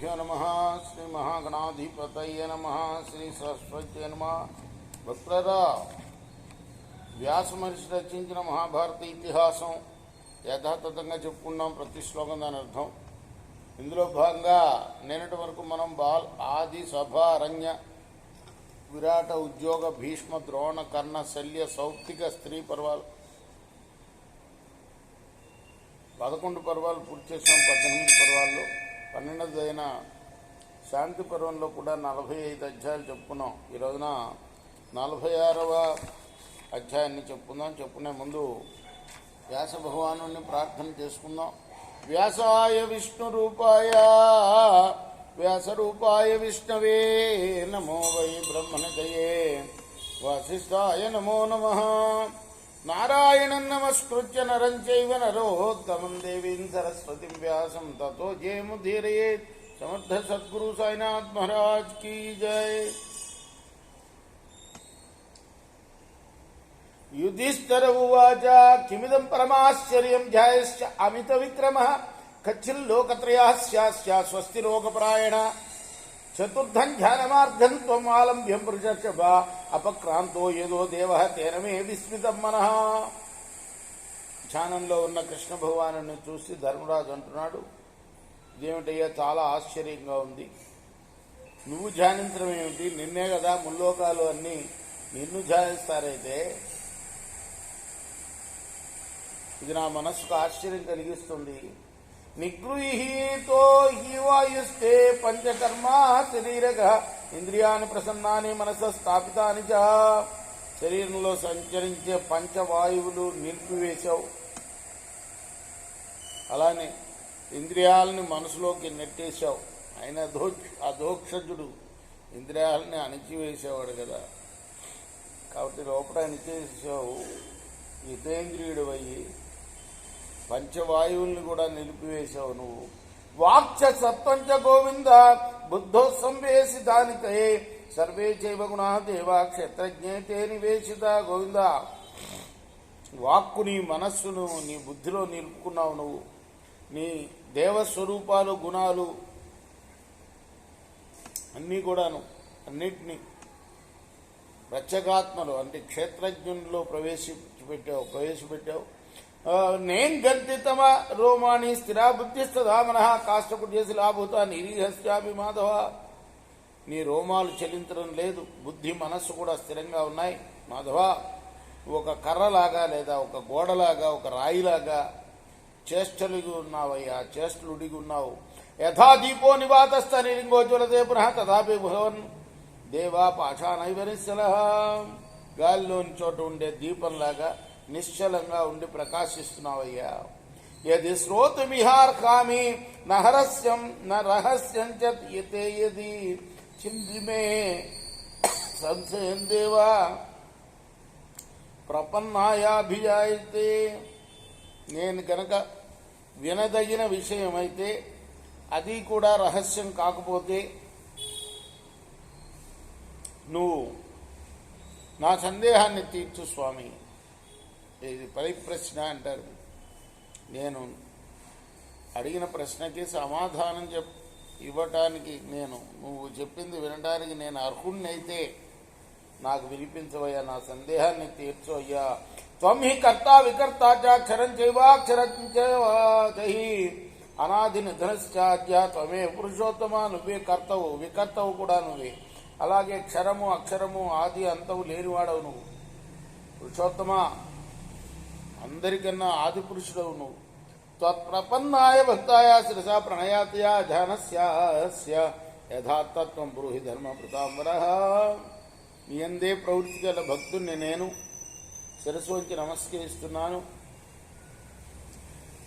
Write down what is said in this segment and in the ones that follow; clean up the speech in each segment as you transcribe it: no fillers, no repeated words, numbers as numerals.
శ్రీగురుభ్యో నమ. శ్రీ మహాగణాధిపతయ నమ. శ్రీ సరస్వత్యై నమ. భక్తులారా, వ్యాస మహర్షి రచించిన మహాభారత ఇతిహాసం యథాతథంగా చెప్పుకున్నాం. ప్రతి శ్లోకం దాని అర్థం. ఇందులో భాగంగా నిన్నటి వరకు మనం ఆది, సభ, అరణ్య, విరాట, ఉద్యోగ, భీష్మ, ద్రోణ, కర్ణ, శల్య, సౌప్తిక, స్త్రీ పర్వాలు 11 పర్వాలు పూర్తి చేసాం. 18 పర్వాల్లో 12వ అయిన శాంతి పర్వంలో కూడా 45 అధ్యాయాలు చెప్పుకున్నాం. ఈ రోజున 46వ అధ్యాయాన్ని చెప్పుకుందాం. చెప్పుకునే ముందు వ్యాస భగవాను ప్రార్థన చేసుకుందాం. వ్యాసాయ విష్ణు రూపాయ వ్యాసరూపాయ విష్ణవే నమో వై బ్రహ్మణదయే వాసిష్ఠాయ నమో నమః. నారాయణం నమస్కృత్య నరం చైవ నరోత్తమం దేవీం సరస్వతిం వ్యాసం తతో జయముదీరయేత్. సమర్థ సద్గురు సాయినాథ్ మహారాజ్ కీ జై. యుధిష్ఠిర ఉవాచ కిమిదం పరమాశ్చర్యం ధ్యాయశ్చ అమిత విక్రమః కచ్చిల్లోకత్రయాస్యాస్య స్వస్తి లోకపరాయణ చతుర్థం ధ్యానమార్గం త్వం ఆలంబ్యం పృషర్షభ అపక్రాంతో ఏదో దేవ తేన మే విస్మితం మనః. ధ్యానంలో ఉన్న కృష్ణ భగవాను చూసి ధర్మరాజు అంటున్నాడు, ఇదేమిటయ్యా చాలా ఆశ్చర్యంగా ఉంది. నువ్వు ధ్యానించడం ఏమిటి? నిన్నే కదా ముల్లోకాలు అన్నీ నిన్ను ధ్యానిస్తారైతే ఇది నా మనస్సుకు ఆశ్చర్యం కలిగిస్తుంది. నిగృహీతో హి వాయుస్తే పంచకర్మా శరీరగ ఇంద్రియాన్ని ప్రసన్నాని మనస స్థాపితాని చ. శరీరంలో సంచరించే పంచవాయువులు నిలిపివేశావు, అలానే ఇంద్రియాలని మనసులోకి నెట్టేశావు. ఆయన అధోక్షజుడు, ఇంద్రియాలని అణిచివేసేవాడు కదా. కాబట్టి లోపల అణిచేసావు, హితేంద్రియుడు అయ్యి పంచవాయువుల్ని కూడా నిలిపివేశావు నువ్వు. వాక్చ సత్వంచ గోవింద బుద్ధోత్సంవేసి దానికే సర్వే చైవ గుణా దేవా క్షేత్రజ్ఞేతే నివేశిత. గోవింద, వాక్కు నీ మనస్సును నీ బుద్ధిలో నిలుపుకున్నావు నువ్వు. నీ దేవస్వరూపాలు, గుణాలు అన్నీ కూడాను అన్నిటినీ ప్రత్యేగాత్మలు అంటే క్షేత్రజ్ఞునిలో ప్రవేశపెట్టావు. నేను గర్తితమ రోమాణి స్థిరా బుద్ధిస్తదామన కాష్టకుడ్యసి లాభూత నిరీహస్యామి మాధవ. నీ రోమాలు చెల్లించడం లేదు, బుద్ధి మనస్సు కూడా స్థిరంగా ఉన్నాయి మాధవ. ఒక కర్రలాగా లేదా ఒక గోడలాగా ఒక రాయిలాగా చేష్టలుగి ఉన్నావయ్యా, చేష్టలుడిగి ఉన్నావు. యథా దీపో నివాతస్థ నిలింగోజ్వలతే పునః తథాపి భగవన్ దేవా పాషాణైవ నిశ్చలః. గాలిలోని చోట ఉండే దీపంలాగా నిశ్చలంగా ఉండి ప్రకాశిస్తున్నావయ్యా. యది శ్రోతుమిహార్హామి నహరస్యం నరహస్యం చతే యది చిందిమే సంశయం దేవా ప్రపన్నాయాభిజాయితే. నేను కనుక వినదగిన విషయమైతే, అది కూడా రహస్యం కాకపోతే, నువ్వు నా సందేహాన్ని తీర్చు స్వామి. ఇది పరిప్రశ్న అంటారు. నేను అడిగిన ప్రశ్నకి సమాధానం ఇవ్వటానికి నువ్వు చెప్పింది వినడానికి నేను అర్హుణ్ణి అయితే నాకు వినిపించవయ్యా, నా సందేహాన్ని తీర్చు అయ్యా. త్వం హి కర్తా వికర్తా చక్షరం చైవాక్షరం చై అనాది నిధనశ్చాద్య త్వమే పురుషోత్తమ. నువ్వే కర్తవు, వికర్తవు కూడా నువ్వే. అలాగే క్షరము అక్షరము ఆది అంతవు లేనివాడవు నువ్వు. పురుషోత్తమ, అందరికన్నా ఆది పురుషుడవు నువ్వు. త్వత్ప్రపన్నాయ భక్తాయ శిరసా ప్రణయాతయ ధ్యానస్య యథార్థత్వం బ్రూహి ధర్మ ప్రతాంబరః. నీ అందే ప్రవృత్తి గల భక్తుణ్ణి నేను శిరస్సు వంచి నమస్కరిస్తున్నాను.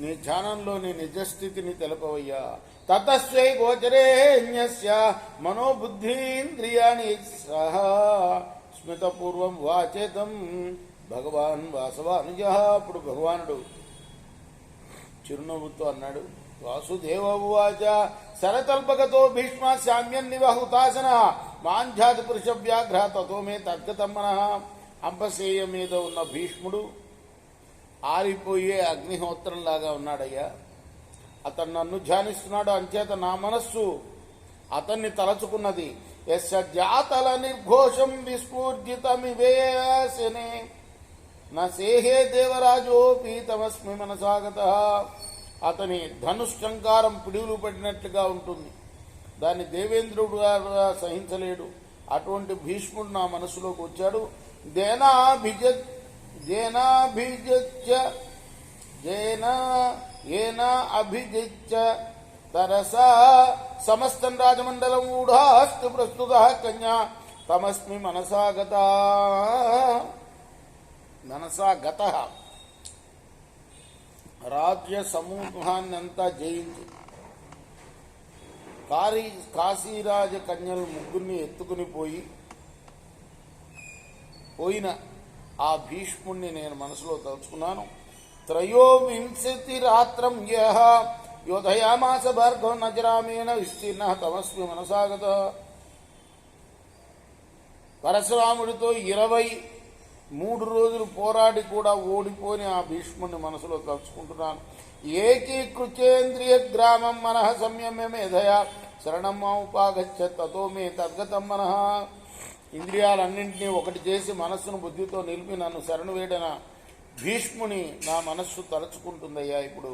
నీ ధ్యానంలో నీ నిజస్థితిని తెలపవయ్యా. తతస్వై గోచరేణ్యస్య మనోబుద్ధీంద్రియాణి సహ స్మితపూర్వం వాచేతం భగవాన్ వాసవానుజ. అప్పుడు భగవానుడు చిరునవ్వుతో అన్నాడు, వాసుదేవ ఉవాచ శరతల్పగతో భీష్మ శామ్యన్నివహుతాసన మాంఝాతి పురుష వ్యాఘ్ర తతో మే తద్గతం మనః. అంబశేయ మీద ఉన్న భీష్ముడు ఆరిపోయే అగ్నిహోత్రంలాగా ఉన్నాడయ్యా. అతను నన్ను ధ్యానిస్తున్నాడు, అంచేత నా మనస్సు అతన్ని తలచుకున్నది. యస్య జాతల నిర్ఘోషం విస్ఫూర్జితమివేశనే నేహే దేవరాజోపి తమస్మి మనసాగత. అతని ధనుష్కంకారం పిడుగులు పడినట్లుగా ఉంటుంది. దాన్ని దేవేంద్రుడు సహించలేడు. అటువంటి భీష్ముడు నా మనసులోకి వచ్చాడు. అభిజిత్య తరసా సమస్తం రాజమండలం ఊఢాస్తు ప్రస్తుత కన్యా తమస్మి మనసాగత. రాజ్య సమూహాన్నంతా జయించి కాశీరాజ కన్యలు ముగ్గురిని ఎత్తుకుని పోయిన ఆ భీష్ముణ్ణి నేను మనసులో తలుచుకున్నాను. త్రయోవింశతి రాత్రం యోధయామాస భార్గవ నజరామేణ విస్తీర్ణ తమస్మి మనసాగత. పరశురాముడితో 23 రోజులు పోరాడి కూడా ఓడిపోని ఆ భీష్ముడిని మనసులో తలుచుకుంటున్నాను. ఏకీకృచేంద్రియ గ్రామం మనః సంయమ్య మేధయా శరణం మాముపాగచ్చ తతో మే తద్గతం మనః. ఇంద్రియాలన్నింటినీ ఒకటి చేసి మనస్సును బుద్ధితో నిలిపి నన్ను శరణు వేడిన భీష్ముని నా మనస్సు తలుచుకుంటుందయ్యా. ఇప్పుడు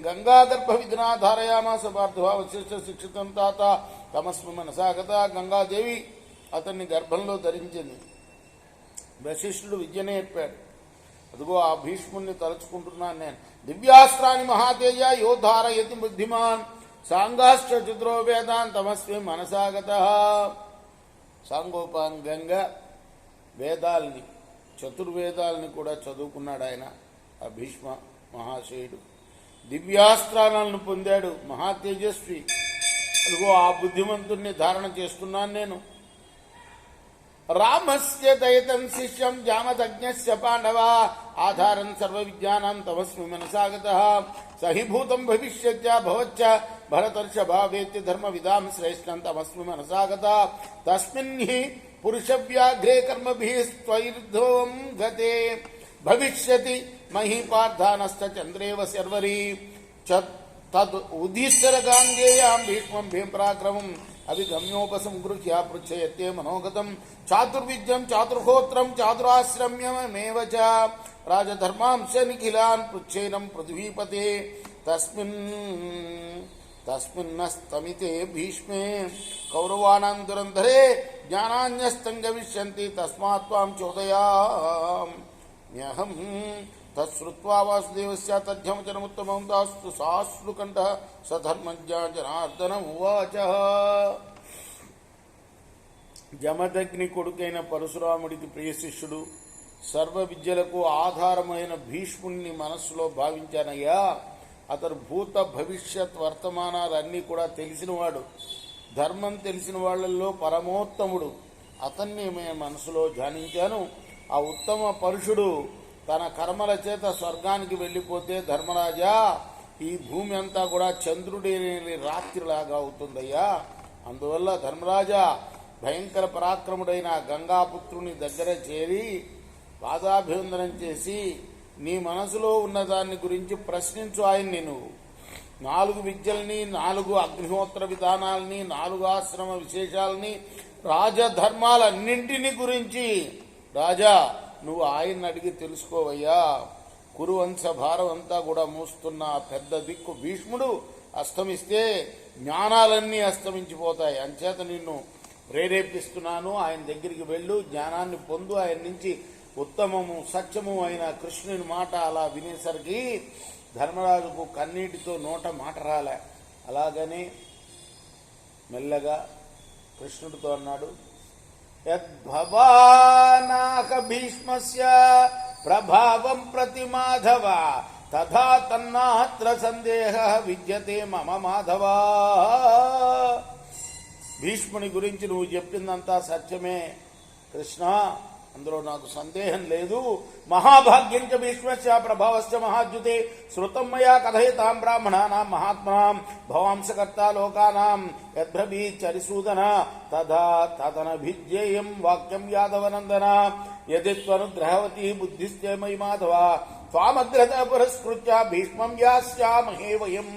గంగాగర్భ విఘ్నాధారయామాస పార్థివ వశిష్ఠ శిక్షితం తాత తమస్మి మనసాగత. గంగాదేవి అతన్ని గర్భంలో ధరించింది. వశిష్ఠుడు విద్య నేర్పాడు. అదిగో ఆ భీష్ముణ్ణి తలుచుకుంటున్నాను నేను. దివ్యాస్త్రాన్ని మహాతేజ యోధారయతి బుద్ధిమాన్ సాంగాశ్చ చతురో వేదాన్ తమస్మి మనసాగత. సాంగోపాంగంగా వేదాల్ని చతుర్వేదాలని కూడా చదువుకున్నాడు ఆయన. ఆ భీష్మ మహాశయుడు దివ్యాస్త్రాలను పొందాడు. మహాతేజస్వి. అదిగో ఆ బుద్ధిమంతుణ్ణి ధారణ చేస్తున్నాను నేను. రామస్య దయతం శిష్యం జామదజ్ఞస్య పాండవ ఆధారం సర్వ విద్యానాం తమస్మి మనసాగత. సహిభూతం భవిష్యచ్చ భవచ్చ భరతర్షభావేత్య ధర్మ విదాం శ్రేష్టం తమస్మి మనసాగత. తస్మిన్ హి పురుష వ్యాఘ్రే కర్మభిస్త్వైర్ధ్రువం గతే భవిష్యతి మహీపార్థానశ్చ చంద్రేవ శర్వరీ తద్ ఉదీశ్వరగాంగేయాం భీష్మం భీం పరాక్రమం అభిగమ్యోపసంగృహ్య పృచ్ఛయత్తే మనోగతం. చాతుర్విద్యం చాతుర్హోత్రం చాతురాశ్రమ్యమేవ చ రాజధర్మాంశ నిఖిలాన్ పృచ్ఛేనం పృథ్వీపతే. తస్మిన్నస్తమితే భీష్మే కౌరవాణాం దురంధరే జ్ఞానాన్యస్తం గవిష్యంతి తస్మాత్ త్వాం చోదయామ్యహం. తశ్రుత్వా వాసుదేవస్య తథ్యమచనముత్తమం దాస్తు సాశ్రుకంఠ సధర్మజ్ఞ జనార్దనం ఉవాచ. జమదగ్ని కొడుకైన పరశురాముడికి ప్రియ శిష్యుడు, సర్వ విద్యలకు ఆధారమైన భీష్ముణ్ణి మనస్సులో భావించానయ్యా. అతను భూత భవిష్యత్ వర్తమానాలన్నీ కూడా తెలిసినవాడు. ధర్మం తెలిసిన వాళ్లలో పరమోత్తముడు. అతన్ని నేను మనసులో ధ్యానించాను. ఆ ఉత్తమ పరుషుడు తన కర్మల చేత స్వర్గానికి వెళ్ళిపోతే ధర్మరాజా ఈ భూమి అంతా కూడా చంద్రుడి రాత్రిలాగా అవుతుందయ్యా. అందువల్ల ధర్మరాజా భయంకర పరాక్రముడైన గంగాపుత్రుని దగ్గర చేరి పాదాభివందనం చేసి నీ మనసులో ఉన్నదాన్ని గురించి ప్రశ్నించు ఆయన్ని. నువ్వు 4 విద్యల్ని, 4 అగ్నిహోత్ర విధానాల్ని, 4 ఆశ్రమ విశేషాలని, రాజధర్మాలన్నింటినీ గురించి రాజా నువ్వు ఆయన్ని అడిగి తెలుసుకోవయ్యా. కురువంశ భారం అంతా కూడా మూస్తున్న పెద్ద దిక్కు భీష్ముడు అస్తమిస్తే జ్ఞానాలన్నీ అస్తమించిపోతాయి. అంచేత నిన్ను ప్రేరేపిస్తున్నాను. ఆయన దగ్గరికి వెళ్ళు, జ్ఞానాన్ని పొందు. ఆయన నుంచి ఉత్తమము సత్యము అయిన కృష్ణుని మాట అలా వినేసరికి ధర్మరాజుకు కన్నీటితో నోట మాట రాలే. అలాగని మెల్లగా కృష్ణుడితో అన్నాడు, యద్భవానాక భీష్మస్య ప్రభావం ప్రతి మాధవ తథా తన్నాత్ర సందేహ విద్యతే మమ మాధవ. భీష్ముని గురించి నువ్వు చెప్పిందంతా సత్యమే కృష్ణ, అందులో నాకు సందేహం లేదు. మహాభాగ్యం చ భీష్మస్య ప్రభావస్య మహాద్యుతే శృతం మయా కథయితాం బ్రాహ్మణానాం మహాత్మనాం భవాంసకర్త లోకానాం యద్బ్రవీచ్చరిసూదన తదా తదనభిజ్ఞేయం వాక్యం యాదవనందన యది త్వనుగ్రహవతి బుద్ధిస్తే మయి మాధవ త్వామగ్రత పురస్కృత్య భీష్మం యాస్యామహే వయం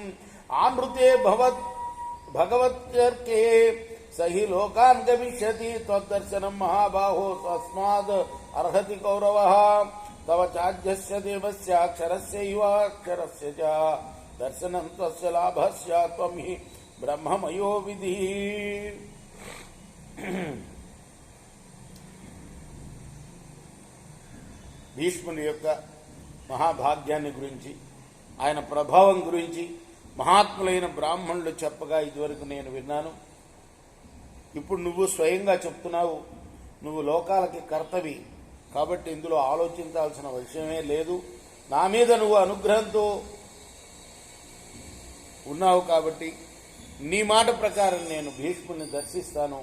ఆనృతే భవత్ भगवत्यर्के सही लोकान् गमिष्यति त्वद्दर्शनं महाबाहो तस्माद् अर्हति कौरवः तव चाद्यस्य देवस्य अक्षरस्यैव अक्षरस्य च दर्शनं त्वस्य लाभस्य त्वं हि ब्रह्ममयो विधि। భీష్ముని యొక్క మహాభాగ్యాన్ని గురించి ఆయన ప్రభావం గురించి మహాత్ములైన బ్రాహ్మణులు చెప్పగా ఇదివరకు నేను విన్నాను. ఇప్పుడు నువ్వు స్వయంగా చెప్తున్నావు. నువ్వు లోకాలకి కర్తవి కాబట్టి ఇందులో ఆలోచించాల్సిన విషయమే లేదు. నా మీద నువ్వు అనుగ్రహంతో ఉన్నావు కాబట్టి నీ మాట ప్రకారం నేను భీష్ముని దర్శిస్తాను.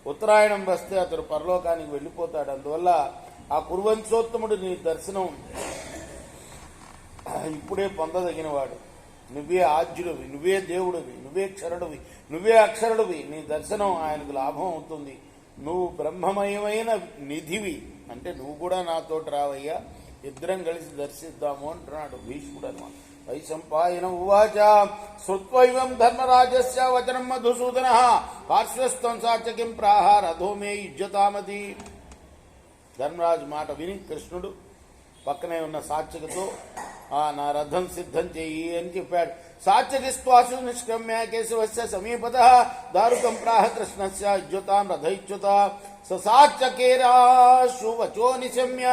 ఉత్తరాయణం వస్తే అతడు పరలోకానికి వెళ్ళిపోతాడు. అందువల్ల ఆ కురువంశోత్తముడు నీ దర్శనం ఇప్పుడే పొందదగినవాడు. నువ్వే ఆద్యుడివి, నువ్వే దేవుడివి, నువ్వే క్షరుడివి, నువ్వే అక్షరుడివి. నీ దర్శనం ఆయనకు లాభం అవుతుంది. నువ్వు బ్రహ్మమయమైన నిధివి అంటే నువ్వు కూడా నాతోటి రావయ్యా, ఇద్దరం కలిసి దర్శిద్దాము అంటున్నాడు భీష్ముడు అన్నమాట. వైశంపాయన ఉవాచ శ్రుత్వైవం ధర్మరాజస్య వచనం మధుసూదన పార్శ్వస్థం సాత్యకిం ప్రాహ రథో మే యుజ్యతామతి. ధర్మరాజు మాట విని కృష్ణుడు పక్కనే ఉన్న సాత్యకితో నా రథం సిద్ధం చెయ్యి అని చెప్పాడు. సాత్యకిస్వాసు నిష్క్రమ్య కేశవస్య సమీపత దారుకం ప్రాహ కృష్ణస్య యుజ్యతాం రథయుచ్యుత సాత్యకేరాశు వచో నిశమ్య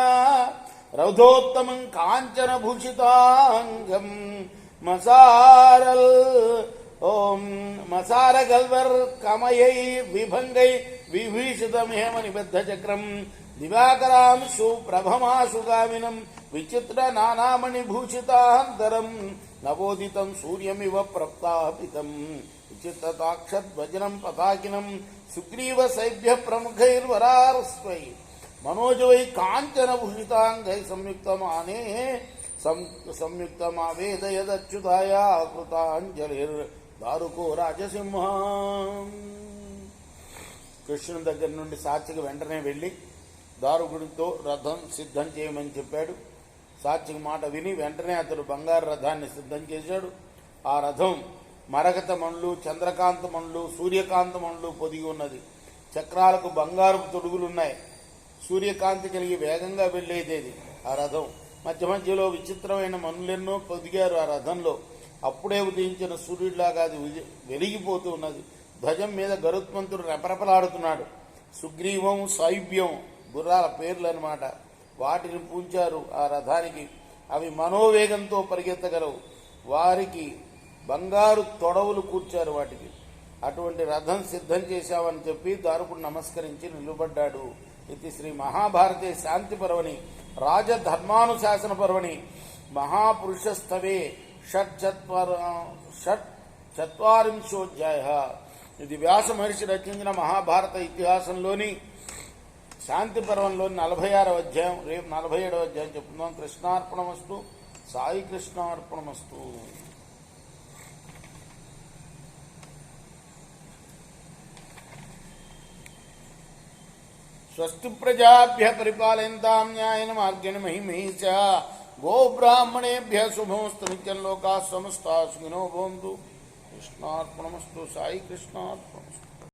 రథోత్తమం కాంచన భూషితాంగం మసారగల్వర్ కమయై విభంగై విభీషితం హేమ నిబద్ధ చక్రం దివాకరాంశు ప్రభమాశుగామినం విచిత్ర నానామణి భూషితాంతరం నవోదితం సూర్యమివ ప్రప్తాపితం విచిత్రతాక్షద్వజనం పతాకినం సుగ్రీవ సైభ్య ప్రముఖైర్వరారస్వై మనోజవై కాంచన భూషితాంగై సంయుక్తమానే సంయుక్తమావేదయదచ్యుతాయ కృతాంజలిర్దారుకో రాజసింహ. కృష్ణుని దగ్గర నుండి సాత్యకి వెంటనే వెళ్ళి దారుకుడితో రథం సిద్ధం చేయమని చెప్పాడు. సాత్యకి మాట విని వెంటనే అతడు బంగారు రథాన్ని సిద్ధం చేశాడు. ఆ రథం మరకత మణులు, చంద్రకాంత మణులు, సూర్యకాంత మణులు పొదిగి ఉన్నది. చక్రాలకు బంగారు తొడుగులున్నాయి. సూర్యకాంతి కలిగి వేగంగా వెళ్లేదేది ఆ రథం. మధ్య మధ్యలో విచిత్రమైన మనులెన్నో పొదిగారు ఆ రథంలో. అప్పుడే ఉదయించిన సూర్యుడిలాగా అది వెలిగిపోతూ ఉన్నది. ధ్వజం మీద గరుత్మంతుడు రెపరెపలాడుతున్నాడు. సుగ్రీవం, సైభ్యం గుర్రాల పేర్లు అన్నమాట. వాటిని పూంచారు ఆ రథానికి. అవి మనోవేగంతో పరిగెత్తగలవు. వారికి బంగారు తొడవులు కూర్చారు వాటికి. అటువంటి రథం సిద్ధం చేశావని చెప్పి దారుకుడు నమస్కరించి నిలబడ్డాడు. ఇది శ్రీ మహాభారతే శాంతి పర్వణి రాజధర్మానుశాసన పర్వణి మహాపురుషస్థవే షట్చత్వారింశోధ్యాయ. ఇది వ్యాస మహర్షి రచించిన మహాభారత ఇతిహాసంలోని శాంతి పర్వంలోని 46వ అధ్యాయం. రేపు 47వ అధ్యాయం చెప్పుకుందాం. కృష్ణార్పణమస్తు. సాయి కృష్ణార్పణమస్తు. స్వస్తి ప్రజాభ్య పరిపాలయంతాం న్యాయేన మార్గేణ మహిమహీష. గోబ్రాహ్మణేభ్య శుభమస్తు. నిత్యం లోకాః సమస్తాః సుఖినో భవంతు. కృష్ణార్పణమస్తు. సాయి కృష్ణార్పణ.